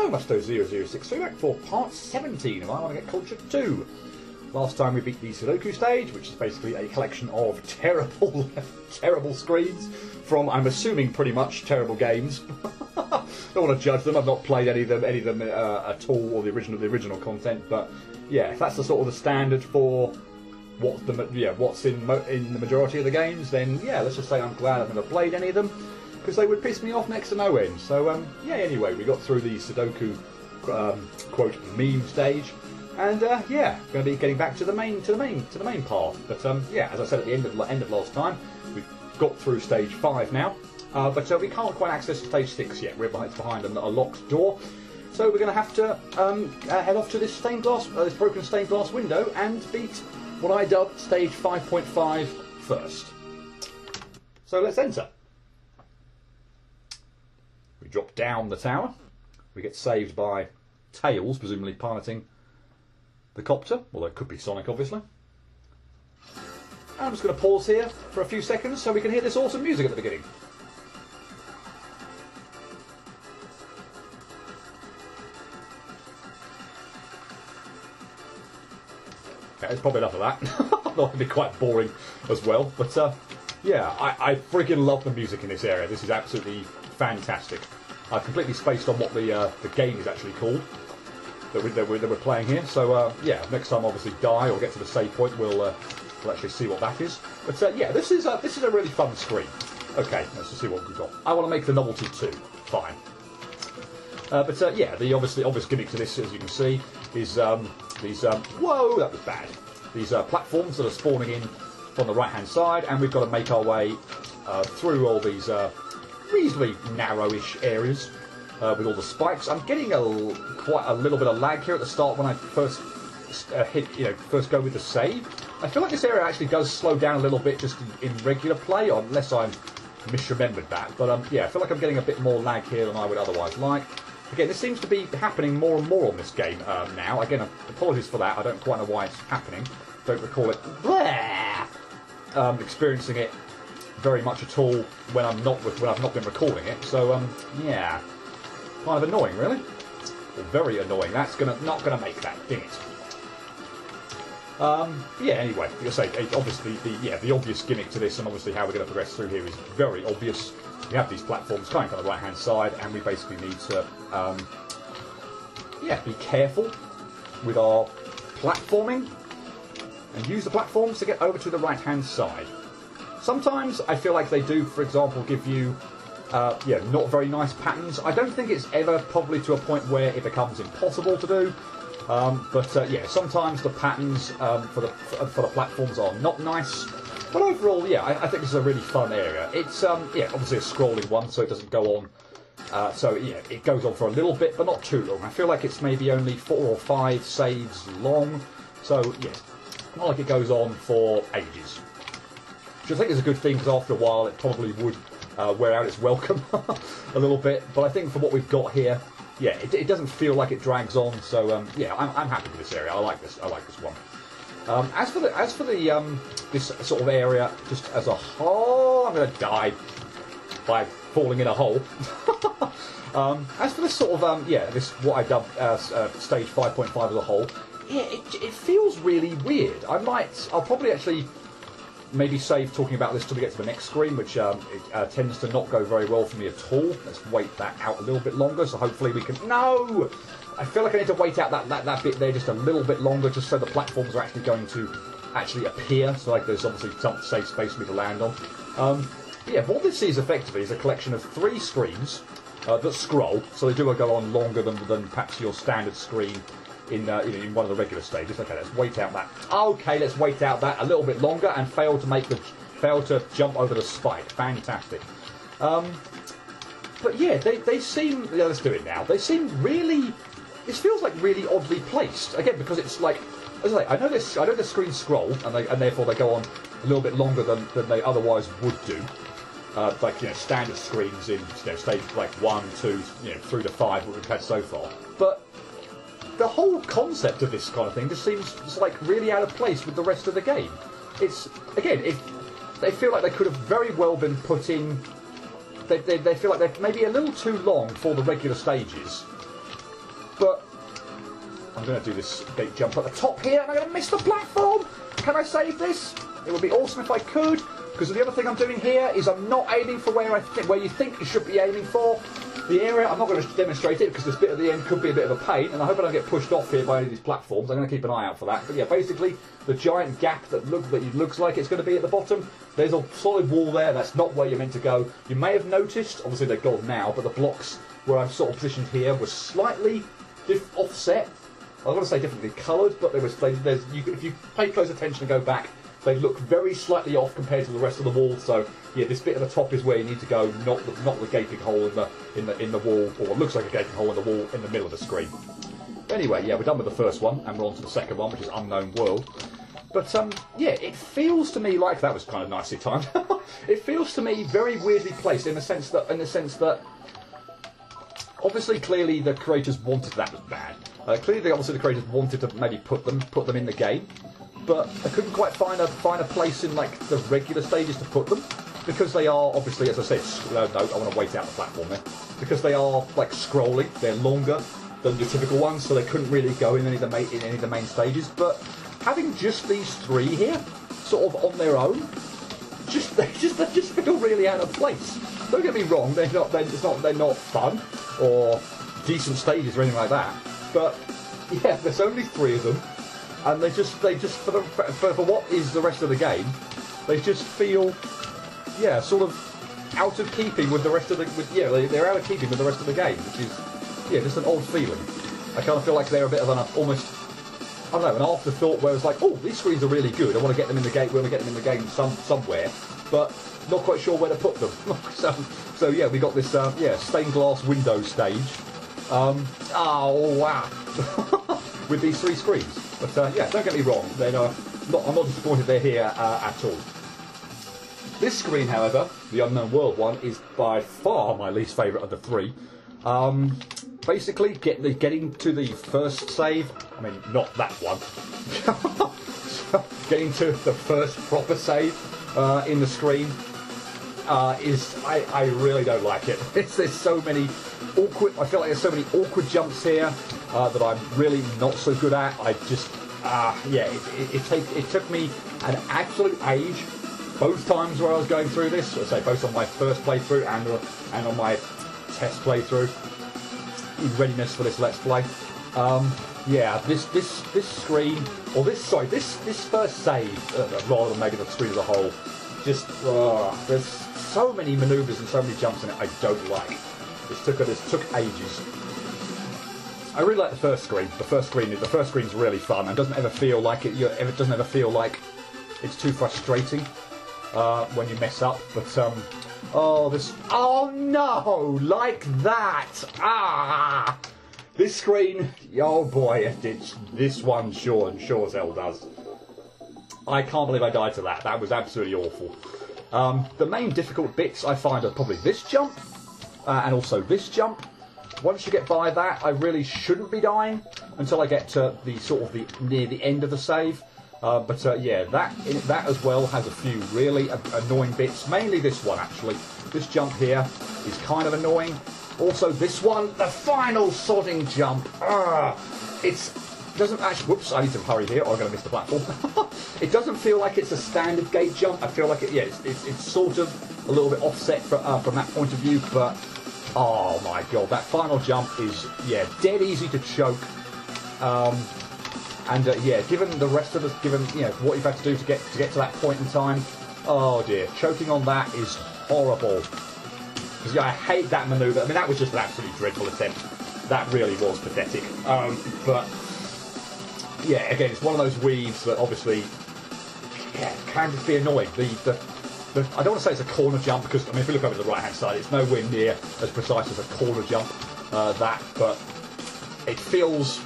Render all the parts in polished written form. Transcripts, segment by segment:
Hello, Musto0063 back for part 17 of I Want to Get Culture 2. Last time we beat the Sudoku stage, which is basically a collection of terrible, terrible screens from, I'm assuming, pretty much terrible games. Don't want to judge them. I've not played any of them at all, or the original content. But yeah, if that's the sort of the standard for what's in the majority of the games, then yeah, let's just say I'm glad I've never played any of them, because they would piss me off next to no end. So yeah, anyway, we got through the Sudoku quote meme stage, and yeah, going to be getting back to the main path. But yeah, as I said at the end of last time, we've got through stage 5 now, but we can't quite access stage 6 yet. We're behind a locked door, so we're going to have to head off to this this broken stained glass window and beat what I dubbed stage 5.5 first. So let's enter. We drop down the tower. We get saved by Tails, presumably piloting the copter, although it could be Sonic, obviously. I'm just going to pause here for a few seconds so we can hear this awesome music at the beginning. Okay, there's probably enough of that. That would be quite boring as well. But yeah, I freaking love the music in this area. This is absolutely fantastic. I've completely spaced on what the game is actually called that we're playing here. So yeah, next time obviously die or get to the save point, we'll actually see what that is. But yeah, this is a really fun screen. Okay, let's just see what we've got. I want to make the novelty 2. Fine. But yeah, the obvious gimmick to this, as you can see, is these whoa, that was bad. These platforms that are spawning in on the right-hand side, and we've got to make our way through all these reasonably narrowish areas with all the spikes. I'm getting quite a little bit of lag here at the start when I first first go with the save. I feel like this area actually does slow down a little bit just in regular play, unless I'm misremembered that. But yeah, I feel like I'm getting a bit more lag here than I would otherwise like. Again, this seems to be happening more and more on this game now. Again, apologies for that. I don't quite know why it's happening. Don't recall it. Experiencing it very much at all when I've not been recording it. So yeah, kind of annoying, really. Or very annoying. That's not gonna make that, ding it. Yeah. Anyway, like I say, obviously the obvious gimmick to this, and obviously how we're going to progress through here, is very obvious. We have these platforms kind of on the right hand side, and we basically need to yeah, be careful with our platforming and use the platforms to get over to the right hand side. Sometimes I feel like they do, for example, give you yeah, not very nice patterns. I don't think it's ever probably to a point where it becomes impossible to do. But yeah, sometimes the patterns for the platforms are not nice. But overall, yeah, I think this is a really fun area. It's yeah, obviously a scrolling one, so it doesn't go on. So yeah, it goes on for a little bit, but not too long. I feel like it's maybe only 4 or 5 saves long. So yeah, not like it goes on for ages. Which I think is a good thing, because after a while it probably would wear out its welcome a little bit. But I think for what we've got here, yeah, it doesn't feel like it drags on. So yeah, I'm happy with this area. I like this one. As for the this sort of area, just as a whole, I'm going to die by falling in a hole. As for this sort of yeah, this what I dubbed stage 5.5 as a whole, yeah, it feels really weird. I'll probably actually maybe save talking about this till we get to the next screen, which it tends to not go very well for me at all. Let's wait that out a little bit longer, so hopefully we can... No! I feel like I need to wait out that bit there just a little bit longer, just so the platforms are actually going to appear, so like there's obviously some safe space for me to land on. Yeah, what this is effectively is a collection of 3 screens that scroll, so they do go on longer than perhaps your standard screen in one of the regular stages. Okay, let's wait out that. Okay, let's wait out that a little bit longer and fail to jump over the spike. Fantastic. But yeah, they seem. Yeah, let's do it now. They seem really. This feels like really oddly placed. Again, because it's like, as I say, I know the screens scroll, and therefore they go on a little bit longer than they otherwise would do. Like standard screens in stage like 1, 2, through to 5 what we've had so far. But the whole concept of this kind of thing just seems like really out of place with the rest of the game. It's again, they feel like they could have very well been put in. They feel like they're maybe a little too long for the regular stages. I'm going to do this gate jump at the top here, and I'm going to miss the platform. Can I save this? It would be awesome if I could, because the other thing I'm doing here is I'm not aiming for where you think you should be aiming for. The area, I'm not going to demonstrate it because this bit at the end could be a bit of a pain, and I hope I don't get pushed off here by any of these platforms. I'm going to keep an eye out for that. But yeah, basically, the giant gap that looks like it's going to be at the bottom, there's a solid wall there. That's not where you're meant to go. You may have noticed, obviously they're gone now, but the blocks where I'm sort of positioned here were slightly offset. I want to say differently coloured, but if you pay close attention and go back, they look very slightly off compared to the rest of the wall. So yeah, this bit at the top is where you need to go, not the gaping hole in the wall, or what looks like a gaping hole in the wall in the middle of the screen. Anyway, yeah, we're done with the first one, and we're on to the second one, which is Unknown World. But yeah, it feels to me like that was kind of nicely timed. It feels to me very weirdly placed in the sense that obviously, clearly the creators wanted that was bad. Clearly, obviously the creators wanted to maybe put them in the game, but I couldn't quite find a place in like the regular stages to put them, because they are obviously, as I said, no, I want to wait out the platform there, because they are like scrolling. They're longer than the typical ones, so they couldn't really go in any of the main stages. But having just these three here, sort of on their own, they just feel really out of place. Don't get me wrong, they're not fun or decent stages or anything like that. But yeah, there's only three of them, and they just for what is the rest of the game, they just feel, yeah, sort of out of keeping with the rest of they're out of keeping with the rest of the game, which is, yeah, just an odd feeling. I kind of feel like they're a bit of an almost, I don't know, an afterthought where it's like, oh, these screens are really good, I want to get them in the game, somewhere, but not quite sure where to put them. so yeah, we got this stained glass window stage. Oh wow, with these three screens. But yeah, don't get me wrong, I'm not disappointed they're here at all. This screen, however, the Unknown World one, is by far my least favourite of the three. Basically, getting to the first save, I mean, not that one, getting to the first proper save in the screen I really don't like it. There's so many awkward, I feel like there's so many awkward jumps here that I'm really not so good at. I just, yeah, it took me an absolute age both times where I was going through this, let's say both on my first playthrough and on my test playthrough, in readiness for this Let's Play. Yeah, this screen, or this first save, rather than maybe the screen as a whole, just, there's so many manoeuvres and so many jumps in it I don't like. This took ages. I really like the first screen. The first screen's really fun and doesn't ever feel like it doesn't ever feel like it's too frustrating when you mess up. But oh no, like that. This screen, oh boy, this one sure as hell does. I can't believe I died to that. That was absolutely awful. The main difficult bits I find are probably this jump, and also this jump. Once you get by that, I really shouldn't be dying until I get to near the end of the save. Yeah, that as well has a few really annoying bits. Mainly this one, actually. This jump here is kind of annoying. Also, this one, the final sodding jump. Doesn't actually. Whoops! I need to hurry here, or I'm going to miss the platform. It doesn't feel like it's a standard gate jump. I feel like it's sort of a little bit offset from that point of view. But oh my god, that final jump is dead easy to choke. Given the rest of us, what you've had to do to get to that point in time, oh dear, choking on that is horrible. Because I hate that manoeuvre. I mean, that was just an absolutely dreadful attempt. That really was pathetic. But yeah, again, it's one of those weaves that obviously can just be annoying. I don't want to say it's a corner jump because, I mean, if we look over to the right-hand side, it's nowhere near as precise as a corner jump. But it feels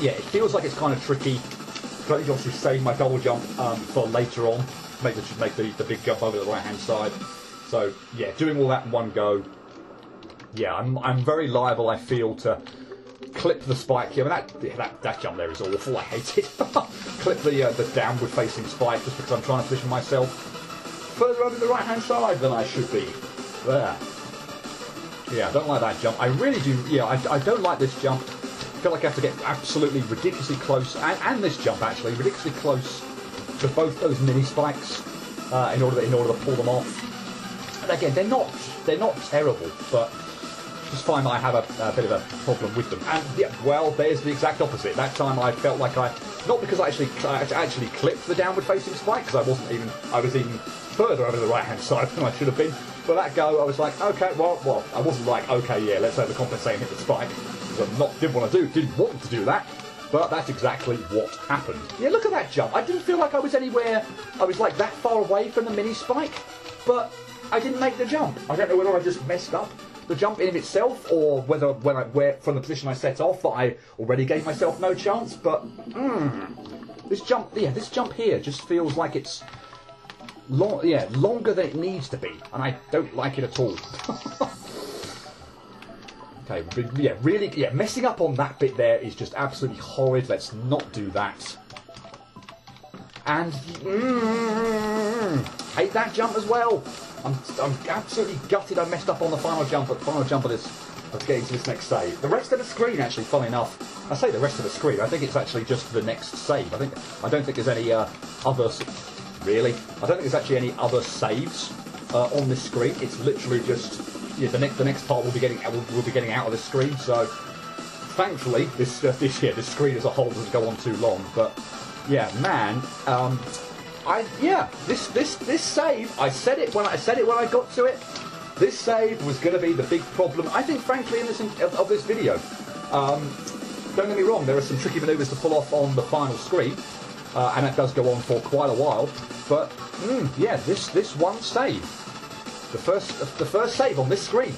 like it's kind of tricky. But I need to obviously save my double jump for later on. Make the big jump over to the right-hand side. So yeah, doing all that in one go. Yeah, I'm very liable, I feel, to clip the spike here. I mean, that jump there is awful. I hate it. Clip the downward facing spike just because I'm trying to position myself further over the right hand side than I should be. There. Yeah, I don't like that jump. I really do. Yeah, I don't like this jump feel like I have to get absolutely ridiculously close, and this jump actually, ridiculously close to both those mini spikes in order to pull them off. And again, they're not terrible, but just find I have a bit of a problem with them. And yeah, well, there's the exact opposite. That time I felt like not because I actually clipped the downward facing spike, because I was even further over the right hand side than I should have been. But that go, I was like, okay, well, I wasn't like, okay, yeah, let's overcompensate and hit the spike, because I didn't want to do that. But that's exactly what happened. Yeah, look at that jump. I didn't feel like I was anywhere. I was like that far away from the mini spike, but I didn't make the jump. I don't know whether I just messed up the jump in of itself, or whether from the position I set off that I already gave myself no chance. But this jump here just feels like it's longer than it needs to be, and I don't like it at all. Okay, really, messing up on that bit there is just absolutely horrid. Let's not do that. And hate that jump as well. I'm absolutely gutted I messed up on the final jump of getting to this next save. The rest of the screen, actually, funny enough, I say the rest of the screen, I think it's actually just the next save. I don't think there's any others. Really, I don't think there's actually any other saves on this screen. It's literally just the next part we'll be getting out of this screen. So thankfully, this screen as a whole doesn't go on too long. But yeah, man. This save, I said it when I got to it. This save was going to be the big problem, I think, frankly, in this video. Don't get me wrong, there are some tricky manoeuvres to pull off on the final screen, and that does go on for quite a while. But yeah, this one save, the first save on this screen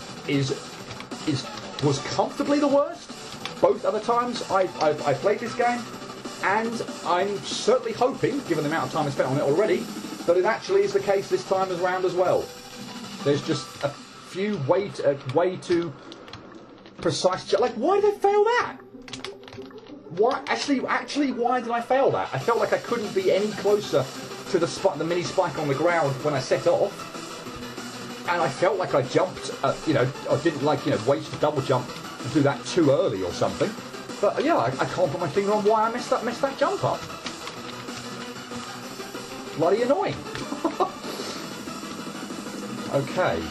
was comfortably the worst. Both other times I played this game. And I'm certainly hoping, given the amount of time I spent on it already, that it actually is the case this time around as well. There's just a few way too precise. Like, why did I fail that? Why actually? Why did I fail that? I felt like I couldn't be any closer to the mini spike on the ground when I set off, and I felt like I jumped. I didn't waste a double jump and do that too early or something. But yeah, I can't put my finger on why I messed that jump up. Bloody annoying. Okay.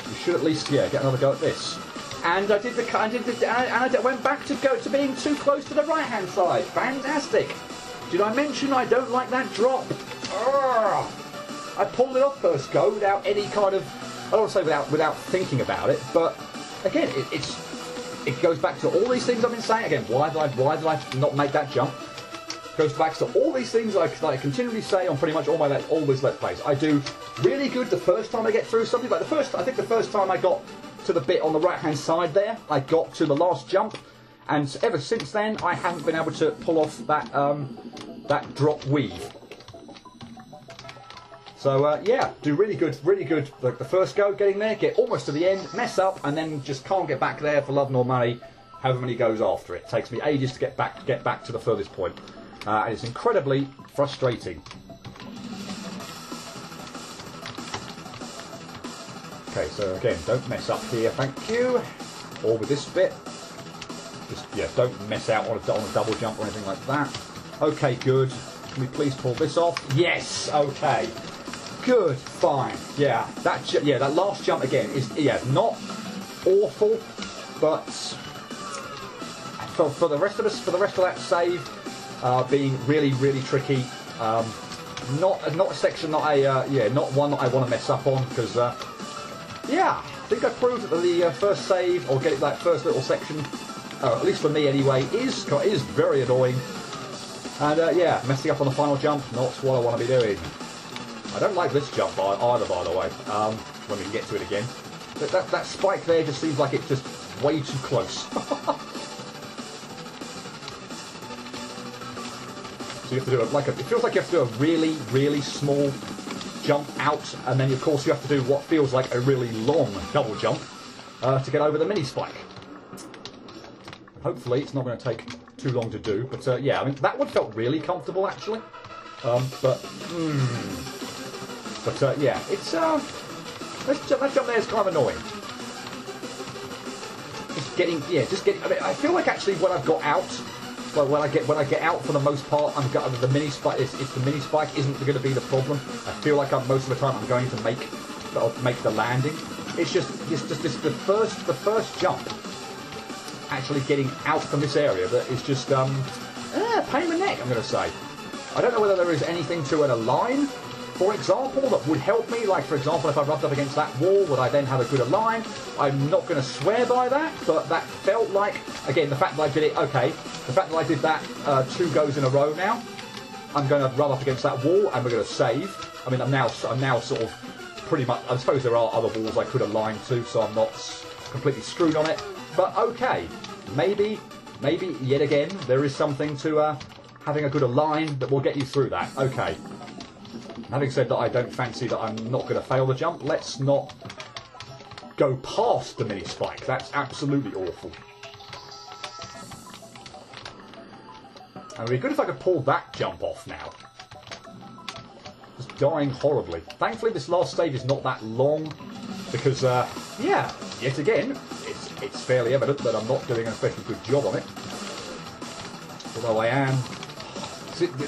You should at least get another go at this. And I went back to being too close to the right hand side. Fantastic. Did I mention I don't like that drop? Urgh. I pulled it off first go without any kind of, I don't want to say without thinking about it, but again, it goes back to all these things I've been saying. Again, why did I not make that jump? Goes back to all these things that I continually say on pretty much all these Let's Plays. I do really good the first time I get through something. Like I think the first time I got to the bit on the right hand side there, I got to the last jump, and ever since then I haven't been able to pull off that drop weave. So yeah, do really good. Like the first go, getting there, get almost to the end, mess up, and then just can't get back there for love nor money. However many goes after it, takes me ages to get back to the furthest point, and it's incredibly frustrating. Okay, so again, don't mess up here, thank you. Or with this bit, just don't mess out on a double jump or anything like that. Okay, good. Can we please pull this off? Yes. Okay. Good, fine. Yeah, that last jump again is not awful, but for the rest of that save being really tricky. Not a section that not one that I want to mess up on, because I think I proved that the first save, or getting that first little section, at least for me anyway, is very annoying. And messing up on the final jump, not what I want to be doing. I don't like this jump either, by the way, when we can get to it again. That spike there just seems like it's just way too close. So you have to do it feels like you have to do a really small jump out, and then of course you have to do what feels like a really long double jump to get over the mini spike. Hopefully it's not going to take too long to do, but I mean that one felt really comfortable actually. It's that jump there is kind of annoying. just getting. I mean, I feel like actually when I've got out, well, when I get out for the most part, the mini spike. It's the mini spike isn't going to be the problem. I feel like most of the time I'm going to make the landing. It's just the first jump. Actually getting out from this area that is just pain in the neck. I'm going to say. I don't know whether there is anything to an align, for example, that would help me. Like, for example, if I rubbed up against that wall, would I then have a good align? I'm not going to swear by that, but that felt like, again, the fact that I did it, okay, the fact that I did that 2 goes in a row now, I'm going to rub up against that wall, and we're going to save. I mean, I'm now sort of pretty much, I suppose there are other walls I could align to, so I'm not completely screwed on it. But okay, maybe yet again there is something to having a good align that will get you through that. Okay. Having said that, I don't fancy that I'm not going to fail the jump. Let's not go past the mini spike. That's absolutely awful. And it'd be good if I could pull that jump off now. Just dying horribly. Thankfully, this last stage is not that long because, yeah, yet again, it's fairly evident that I'm not doing an especially good job on it. Although I am.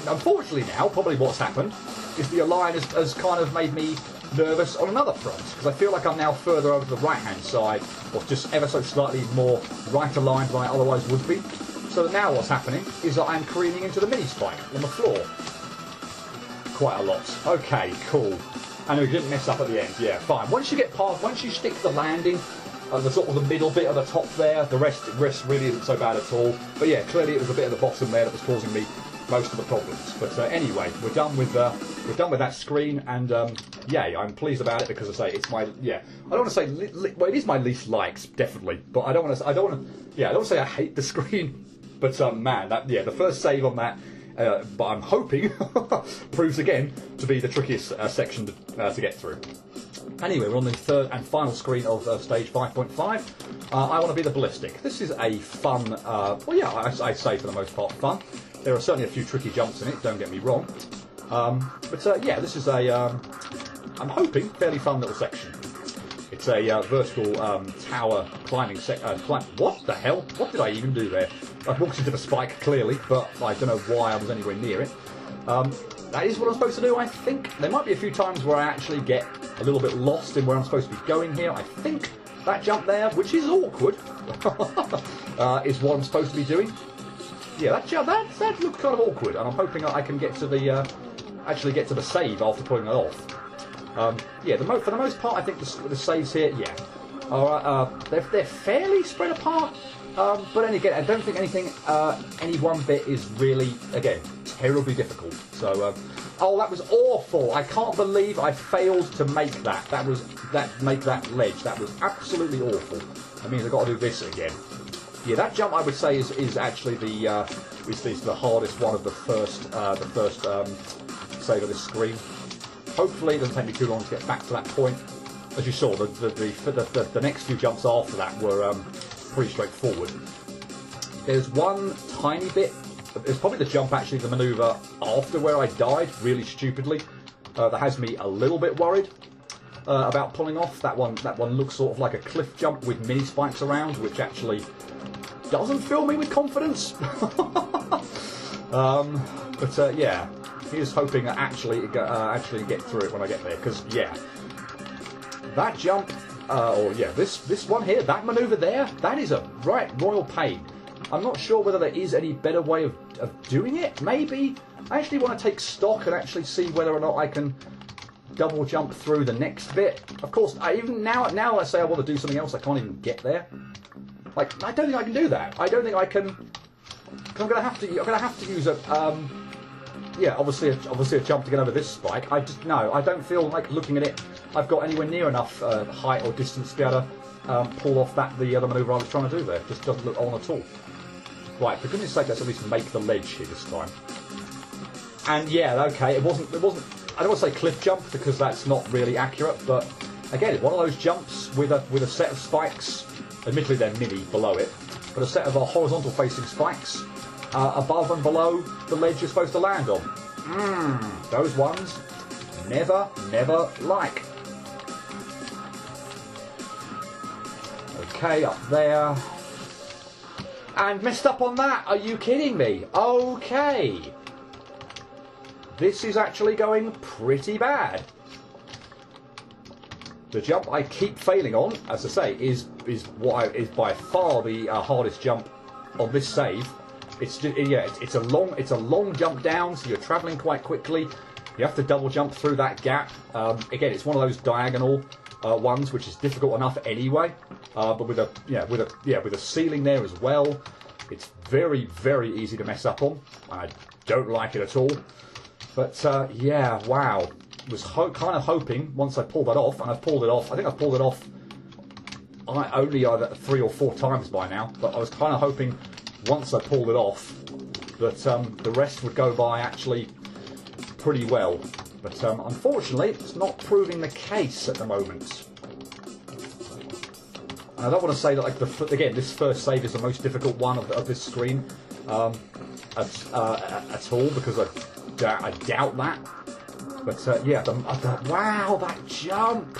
Unfortunately now, probably what's happened is the align has kind of made me nervous on another front, because I feel like I'm now further over to the right-hand side, or just ever so slightly more right-aligned than I otherwise would be. So that now what's happening is that I'm careening into the mini-spike on the floor. Quite a lot. Okay, cool. And we didn't mess up at the end. Yeah, fine. Once you get past, once you stick the landing, the sort of the middle bit of the top there, the rest really isn't so bad at all. But yeah, clearly it was a bit at the bottom there that was causing me most of the problems. But anyway, we're done with that screen, and yay, I'm pleased about it, because I say it's my, yeah, I don't want to say well, it is my least likes, definitely, but I don't want to say I hate the screen, but man, the first save on that, but I'm hoping proves again to be the trickiest section to get through. Anyway, we're on the third and final screen of stage 5.5. I want to be the Ballistic. This is a fun, well, yeah, I say for the most part fun. There are certainly a few tricky jumps in it, don't get me wrong. But yeah, this is a, I'm hoping, fairly fun little section. It's a vertical tower climbing what the hell? What did I even do there? I walked into the spike, clearly, but I don't know why I was anywhere near it. That is what I'm supposed to do, I think. There might be a few times where I actually get a little bit lost in where I'm supposed to be going here. I think that jump there, which is awkward, is what I'm supposed to be doing. Yeah, that jump, that looked kind of awkward, and I'm hoping I can get to the actually get to the save after pulling that off. Yeah, for the most part, I think the saves here, yeah, are they're fairly spread apart. But then again, I don't think any one bit is really, again, terribly difficult. So, oh, that was awful! I can't believe I failed to make that. Make that ledge. That was absolutely awful. That means I've got to do this again. Yeah, that jump I would say is actually the hardest one of the first save of this screen. Hopefully, it doesn't take me too long to get back to that point. As you saw, the next few jumps after that were pretty straightforward. There's one tiny bit. It's probably the jump, actually, the manoeuvre after where I died, really stupidly, that has me a little bit worried about pulling off. That one looks sort of like a cliff jump with mini spikes around, which actually doesn't fill me with confidence. But yeah, here's hoping that actually get through it when I get there, because yeah, that jump, or yeah, this one here, that manoeuvre there, that is a right royal pain. I'm not sure whether there is any better way of doing it. Maybe I actually want to take stock and actually see whether or not I can double jump through the next bit. Of course, even now let's say I want to do something else, I can't even get there. Like, I don't think I can do that. I don't think I can. I'm gonna have to use a yeah, obviously a jump to get over this spike. I don't feel like looking at it. I've got anywhere near enough height or distance to be able to pull off the other manoeuvre I was trying to do there. Just doesn't look on at all. Right, for goodness sake, let's at least make the ledge here this time. And yeah, okay, it wasn't. I don't want to say cliff jump because that's not really accurate, but again, one of those jumps with a set of spikes. Admittedly, they're mini below it, but a set of horizontal facing spikes above and below the ledge you're supposed to land on. Those ones, never like. Okay, up there. And messed up on that. Are you kidding me? Okay. This is actually going pretty bad. The jump I keep failing on, as I say, is by far the hardest jump on this save. It's just, yeah, it's a long jump down, so you're travelling quite quickly. You have to double jump through that gap. Again, it's one of those diagonal ones, which is difficult enough anyway. But with a ceiling there as well, it's very, very easy to mess up on. I don't like it at all. But yeah, wow. Was kind of hoping once I pulled that off, and I've pulled it off. I think I've pulled it off only either 3 or 4 times by now. But I was kind of hoping once I pulled it off that the rest would go by actually pretty well. But unfortunately, it's not proving the case at the moment. And I don't want to say that, like, again, this first save is the most difficult one of this screen at all, because I doubt that. But yeah, wow, that jump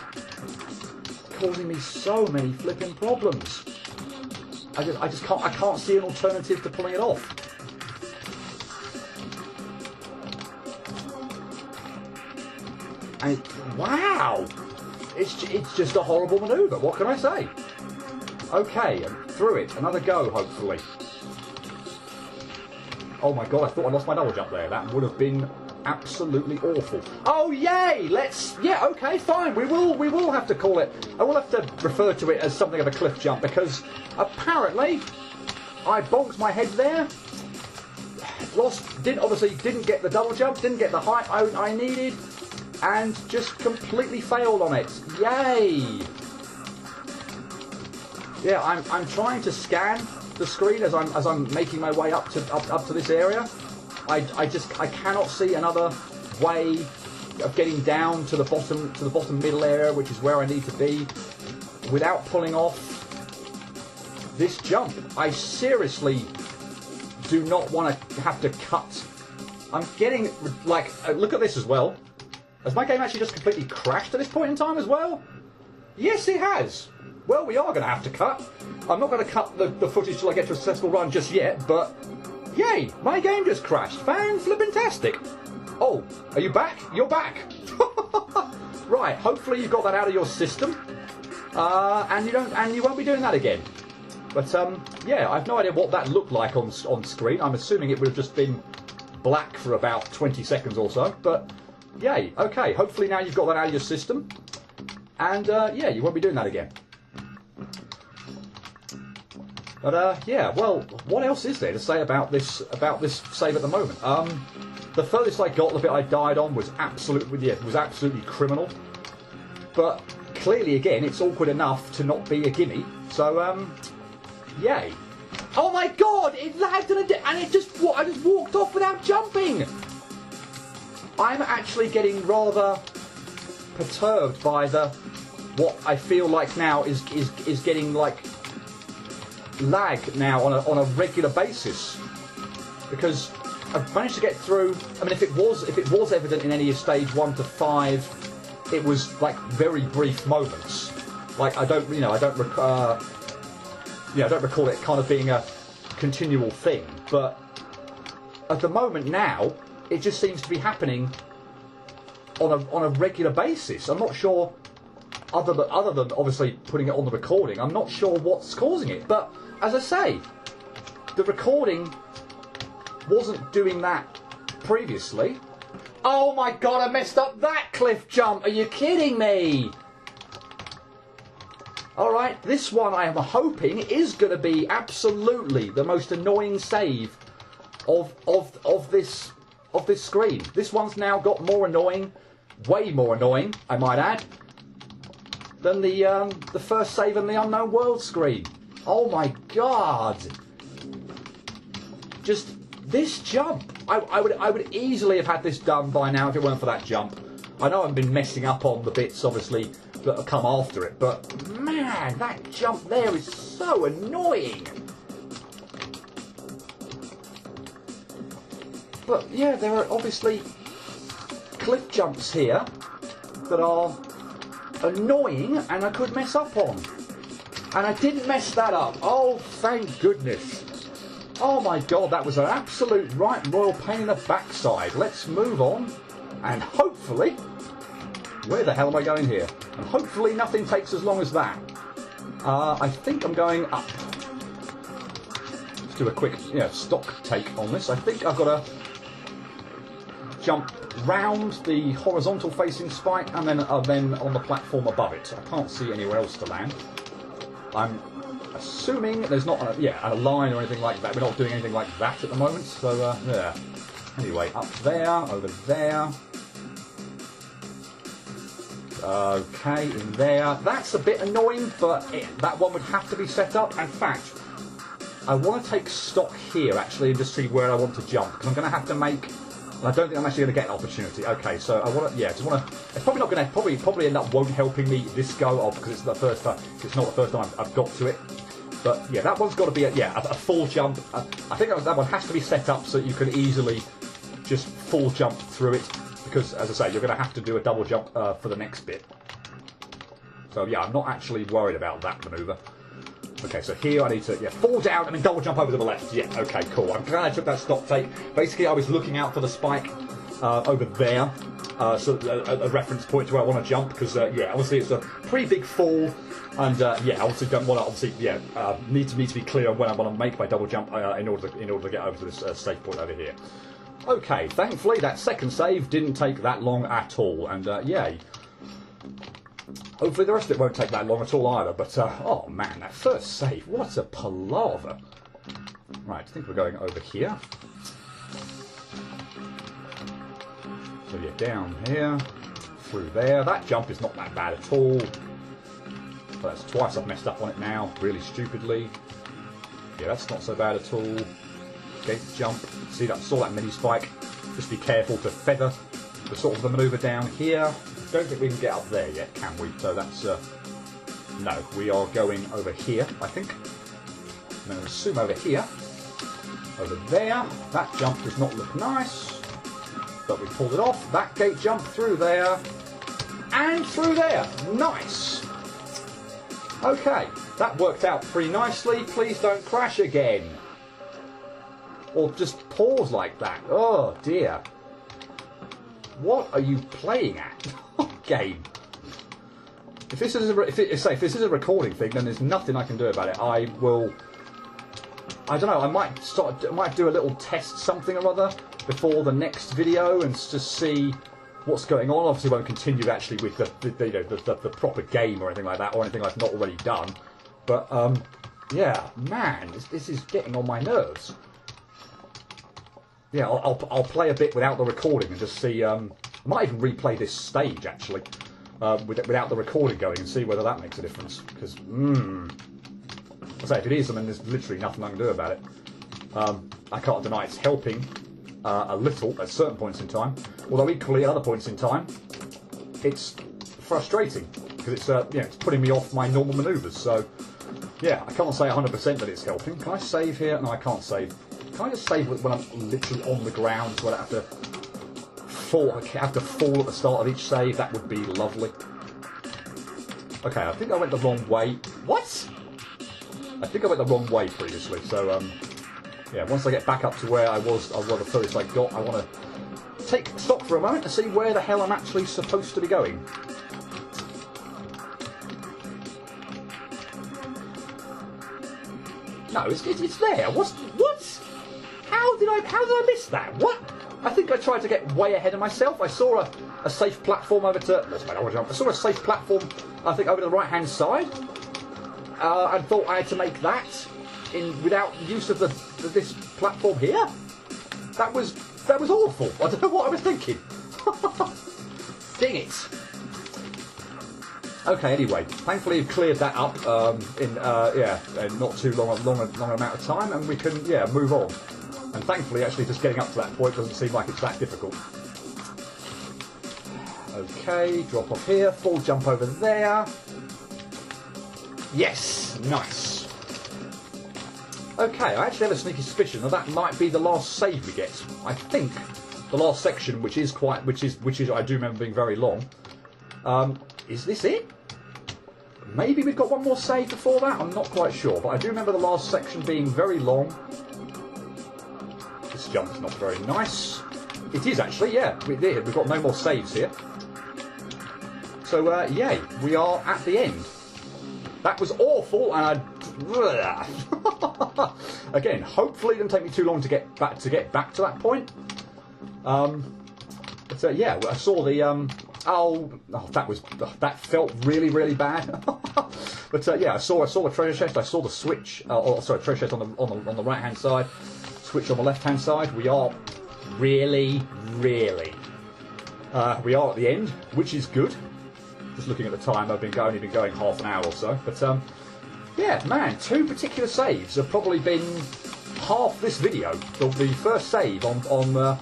causing me so many flipping problems. I can't see an alternative to pulling it off. And wow, it's just a horrible manoeuvre. What can I say? Okay, and through it. Another go, hopefully. Oh my god, I thought I lost my double jump there. That would have been absolutely awful. Oh yay! Yeah, okay, fine. We will have to call it. I will have to refer to it as something of a cliff jump, because apparently I bonked my head there. Obviously didn't get the double jump, didn't get the height I needed, and just completely failed on it. Yay! Yeah, I'm trying to scan the screen as I'm making my way up to this area. I cannot see another way of getting down to the bottom middle area, which is where I need to be, without pulling off this jump. I seriously do not want to have to cut. I'm getting, like, look at this as well. Has my game actually just completely crashed at this point in time as well? Yes, it has. Well, we are going to have to cut. I'm not going to cut the footage till I get to a successful run just yet, but yay, my game just crashed. Fan-flippin-tastic. Oh, are you back? You're back. Right, hopefully you've got that out of your system, and you won't be doing that again. But yeah, I've no idea what that looked like on screen. I'm assuming it would have just been black for about 20 seconds or so. But yay, okay. Hopefully now you've got that out of your system, and yeah, you won't be doing that again. But yeah, well, what else is there to say about this save at the moment? The furthest I got, the bit I died on, was absolutely criminal. But clearly, again, it's awkward enough to not be a gimme. So yay! Oh my God! It lagged and I just walked off without jumping. I'm actually getting rather perturbed by what I feel like now is getting like lag now on a regular basis, because I've managed to get through. I mean, if it was evident in any of stage 1 to 5, it was like very brief moments. Like I don't recall it kind of being a continual thing. But at the moment now, it just seems to be happening on a regular basis. I'm not sure. Other than obviously putting it on the recording, I'm not sure what's causing it. But as I say, the recording wasn't doing that previously. Oh my God, I messed up that cliff jump. Are you kidding me? Alright, this one I am hoping is going to be absolutely the most annoying save of this screen. This one's now got more annoying, way more annoying, I might add, than the first save in the Unknown World screen. Oh my God! Just this jump. I would easily have had this done by now if it weren't for that jump. I know I've been messing up on the bits, obviously, that have come after it, but man, that jump there is so annoying. But yeah, there are obviously cliff jumps here that are annoying and I could mess up on. And I didn't mess that up. Oh, thank goodness. Oh my god, that was an absolute right royal pain in the backside. Let's move on. And hopefully... Where the hell am I going here? And hopefully nothing takes as long as that. I think I'm going up. Let's do a quick stock take on this. I think I've got to jump round the horizontal facing spike and then on the platform above it. I can't see anywhere else to land. I'm assuming there's not a line or anything like that. We're not doing anything like that at the moment. So yeah. Anyway, up there, over there. Okay, in there. That's a bit annoying, but that one would have to be set up. In fact, I want to take stock here actually and just see where I want to jump, because I'm going to have to make. I don't think I'm actually going to get an opportunity. Okay, so I want to. Yeah, just want to. It's probably not going to. Probably end up won't helping me this go off because it's the first time. It's not the first time I've got to it. But yeah, that one's got to be a full jump. I think that one has to be set up so you can easily just full jump through it. Because, as I say, you're going to have to do a double jump for the next bit. So, yeah, I'm not actually worried about that manoeuvre. Okay, so here I need to fall down and then double jump over to the left. Yeah, okay, cool. I'm glad I took that stock take. Basically, I was looking out for the spike over there. So a reference point to where I want to jump. Because, obviously it's a pretty big fall. And, obviously don't want to, need to be clear on when I want to make my double jump in order to get over to this safe point over here. Okay, thankfully that second save didn't take that long at all, and yay. Hopefully the rest of it won't take that long at all either, but oh man, that first save, what a palaver. Right, I think we're going over here. So yeah, down here, through there. That jump is not that bad at all. But that's twice I've messed up on it now, really stupidly. Yeah, that's not so bad at all. Gate jump. See that? Saw that mini spike. Just be careful to feather the sort of the manoeuvre down here. Don't think we can get up there yet, can we? So that's no. We are going over here, I think. I'm going to assume over here, over there. That jump does not look nice, but we pulled it off. That gate jump through there and through there. Nice. Okay, that worked out pretty nicely. Please don't crash again. Or just pause like that. Oh dear. What are you playing at? Game. If this is if this is a recording thing, then there's nothing I can do about it. I don't know. I might do a little test something or other before the next video and just see what's going on. Obviously, won't continue actually with the proper game or anything like that, or anything I've not already done. But yeah, man, this is getting on my nerves. Yeah, I'll play a bit without the recording and just see. I might even replay this stage actually, without the recording going and see whether that makes a difference. Because, I say if it is, I mean, there's literally nothing I can do about it. I can't deny it's helping a little at certain points in time. Although equally at other points in time, it's frustrating because it's it's putting me off my normal manoeuvres. So yeah, I can't say 100% that it's helping. Can I save here? No, I can't save. Can I just save when I'm literally on the ground so I don't have to fall at the start of each save? That would be lovely. Okay, I think I went the wrong way. What? I think I went the wrong way previously. So yeah, once I get back up to where I was the furthest I got, I want to take stock for a moment to see where the hell I'm actually supposed to be going. No, it's there. What? How did I miss that? What? I think I tried to get way ahead of myself. I saw a safe platform over to. I saw a safe platform. I think over to the right-hand side, and thought I had to make that without use of this platform here. That was awful. I don't know what I was thinking. Dang it. Okay, anyway, thankfully you've cleared that up in not too long amount of time, and we can move on. And thankfully, actually, just getting up to that point doesn't seem like it's that difficult. Okay, drop off here, full jump over there. Yes, nice. Okay, I actually have a sneaky suspicion that might be the last save we get. I think the last section, which is I do remember being very long. Is this it? Maybe we've got one more save before that. I'm not quite sure, but I do remember the last section being very long. this jump's not very nice. It is actually, yeah. We've got no more saves here. So, yay, we are at the end. That was awful, and again, hopefully it didn't take me too long to get back to that point. But yeah, I saw the that felt really, really bad. But yeah, I saw the treasure chest. I saw the switch. Sorry, treasure chest on the right hand side, switch on the left hand side. We are really, really. We are at the end, which is good. Just looking at the time, I've only been going half an hour or so. But yeah, man, 2 particular saves have probably been half this video. The first save on the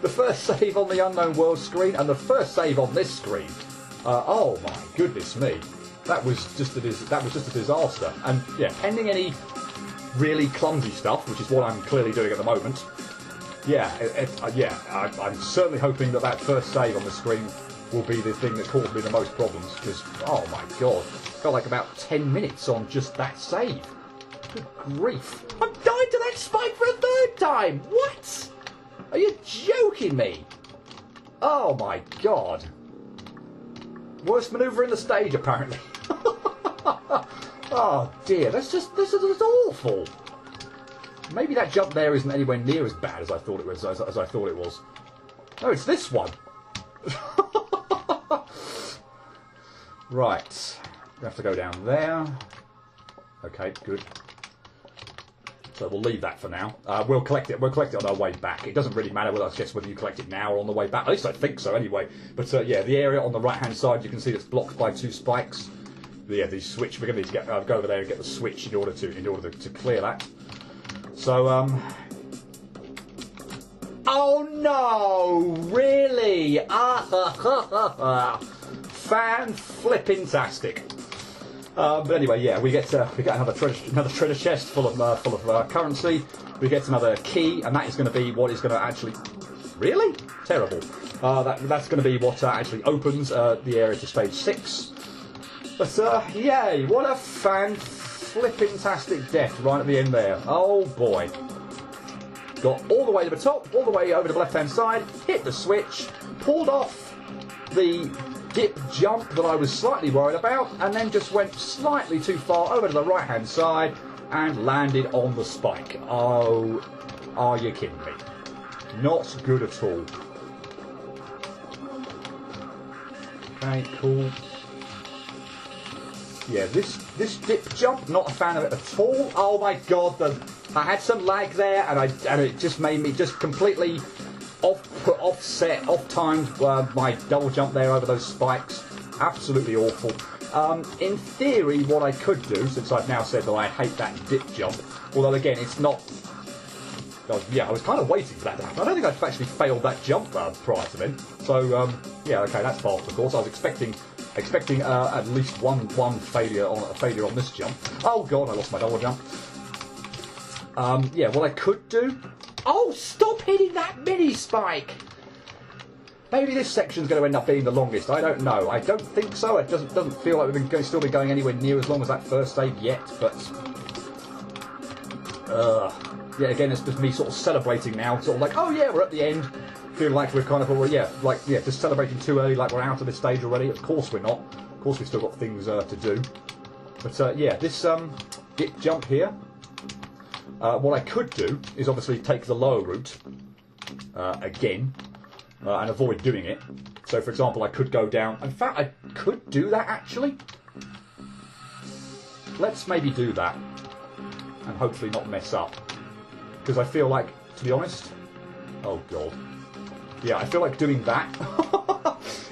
the first save on the Unknown World screen, and the first save on this screen. Oh my goodness me, that was just a disaster. And yeah, pending any really clumsy stuff, which is what I'm clearly doing at the moment. Yeah, I'm certainly hoping that first save on the screen will be the thing that caused me the most problems, because, oh my god, felt like about 10 minutes on just that save. Good grief. I'm dying to that spike for a 3rd time! What? Are you joking me? Oh my god. Worst manoeuvre in the stage, apparently. Oh dear, this is awful. Maybe that jump there isn't anywhere near as bad as I thought it was. As I thought it was. No, it's this one. Right, we have to go down there. Okay, good. So we'll leave that for now. We'll collect it. We'll collect it on our way back. It doesn't really matter whether you collect it now or on the way back. At least I think so, anyway. But yeah, the area on the right-hand side, you can see it's blocked by 2 spikes. Yeah, the switch. We're going to need to go over there and get the switch in order to clear that. So, oh no! Really? Fan-flipping-tastic. But anyway, yeah, we get another treasure chest full of currency. We get another key, and that is going to be what is going to actually really terrible. That's going to be what actually opens the area to stage 6. But yay! What a fan-flipping-tastic death right at the end there. Oh boy! Got all the way to the top, all the way over to the left-hand side, hit the switch, pulled off the dip jump that I was slightly worried about, and then just went slightly too far over to the right-hand side and landed on the spike. Oh, are you kidding me? Not good at all. Okay, cool. Yeah, this dip jump, not a fan of it at all. Oh my god, I had some lag there, and it just made me just completely off-timed my double jump there over those spikes. Absolutely awful. In theory, what I could do, since I've now said that I hate that dip jump, although again, it's not... yeah, I was kind of waiting for that to happen. I don't think I've actually failed that jump prior to then. So, yeah, okay, that's fast, of course. I was expecting at least one failure on this jump. Oh god, I lost my double jump. Yeah, what I could do... Oh, stop hitting that mini spike! Maybe this section's going to end up being the longest. I don't know. I don't think so. It doesn't feel like we're going to still be going anywhere near as long as that first save yet. But yeah, again, it's just me sort of celebrating now. Sort of like, oh yeah, we're at the end. Feeling like we're kind of already, just celebrating too early, like we're out of this stage already. Of course we're not. Of course we've still got things to do. But yeah, this dip jump here. What I could do is obviously take the lower route again and avoid doing it. So, for example, I could go down. In fact, I could do that actually. Let's maybe do that and hopefully not mess up. Because I feel like, to be honest, oh god, yeah, I feel like doing that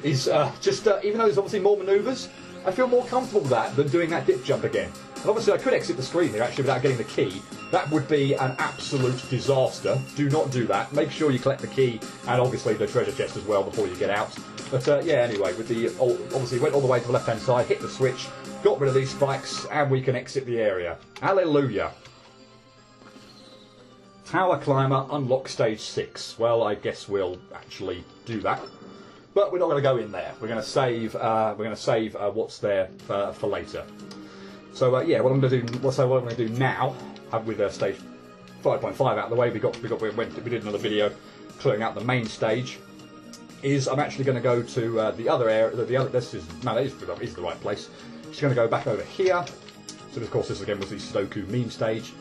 is just even though there's obviously more manoeuvres, I feel more comfortable with that than doing that dip jump again. And obviously I could exit the screen here actually without getting the key. That would be an absolute disaster. Do not do that. Make sure you collect the key and obviously the treasure chest as well before you get out. But yeah, anyway, with the obviously went all the way to the left-hand side, hit the switch, got rid of these spikes, and we can exit the area. Hallelujah. Tower Climber, unlock stage 6. Well, I guess we'll actually do that. But we're not going to go in there. We're going to save. What's there for later. So yeah, what I'm going to do now with stage 5.5 out of the way, we did another video clearing out the main stage. I'm actually going to go to the other area. That is the right place. Just going to go back over here. So of course this again was the Sudoku meme stage.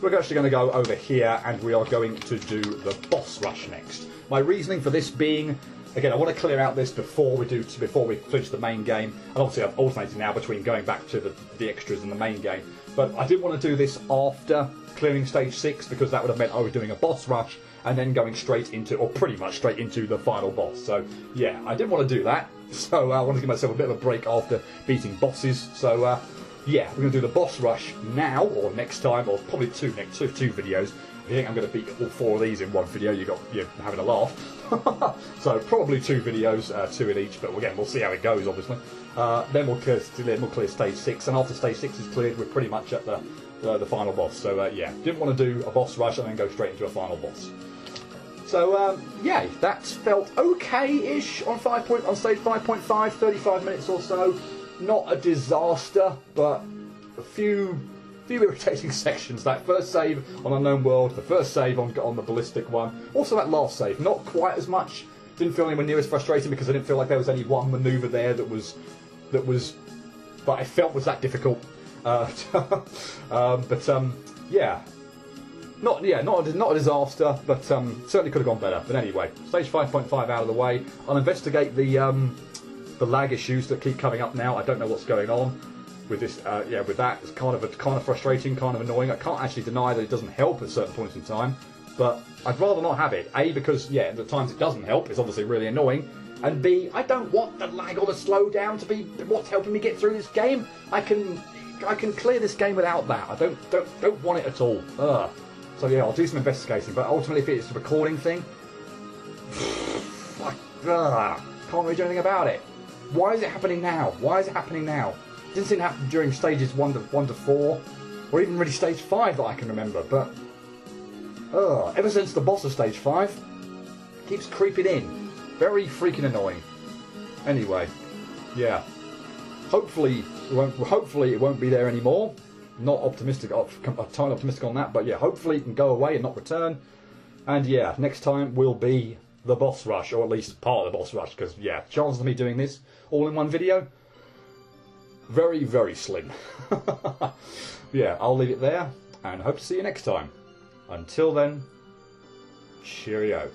We're actually going to go over here, and we are going to do the boss rush next. My reasoning for this being, again, I want to clear out this before we finish the main game. And obviously I've alternated now between going back to the extras and the main game. But I didn't want to do this after clearing stage 6, because that would have meant I was doing a boss rush and then going straight into, or pretty much straight into, the final boss. So yeah, I didn't want to do that. So I wanted to give myself a bit of a break after beating bosses. So yeah, we're going to do the boss rush now, or next time, or probably two videos. I think I'm going to beat all 4 of these in one video. You're having a laugh. So probably 2 videos, 2 in each. But again, we'll see how it goes. Obviously, then we'll clear stage 6, and after stage 6 is cleared, we're pretty much at the final boss. So yeah, didn't want to do a boss rush and then go straight into a final boss. So yeah, that felt okay-ish on stage 5.5, 35 minutes or so. Not a disaster, but a few irritating sections. That first save on Unknown World, the first save on the Ballistic one, also that last save, not quite as much. Didn't feel anywhere near as frustrating because I didn't feel like there was any one manoeuvre there that was, but I felt was that difficult. Yeah. Not a disaster, but certainly could have gone better. But anyway, stage 5.5 out of the way. I'll investigate the lag issues that keep coming up now. I don't know what's going on with this. Yeah, with that, it's kind of frustrating, kind of annoying. I can't actually deny that it doesn't help at certain points in time, but I'd rather not have it. A, because yeah, the times it doesn't help, it's obviously really annoying. And B, I don't want the lag or the slowdown to be what's helping me get through this game. I can clear this game without that. I don't want it at all. Ugh. So yeah, I'll do some investigating, but ultimately if it's a recording thing, can't really do anything about it. Why is it happening now? Why is it happening now? It didn't seem to happen during stages 1 to 4, or even really stage 5 that I can remember, but ever since the boss of stage 5, it keeps creeping in. Very freaking annoying. Anyway, yeah. Hopefully it won't be there anymore. Not optimistic, totally optimistic on that, but yeah, hopefully it can go away and not return. And yeah, next time will be the boss rush, or at least part of the boss rush, because yeah, chances of me doing this all in one video, very, very slim. Yeah, I'll leave it there, and hope to see you next time. Until then, cheerio.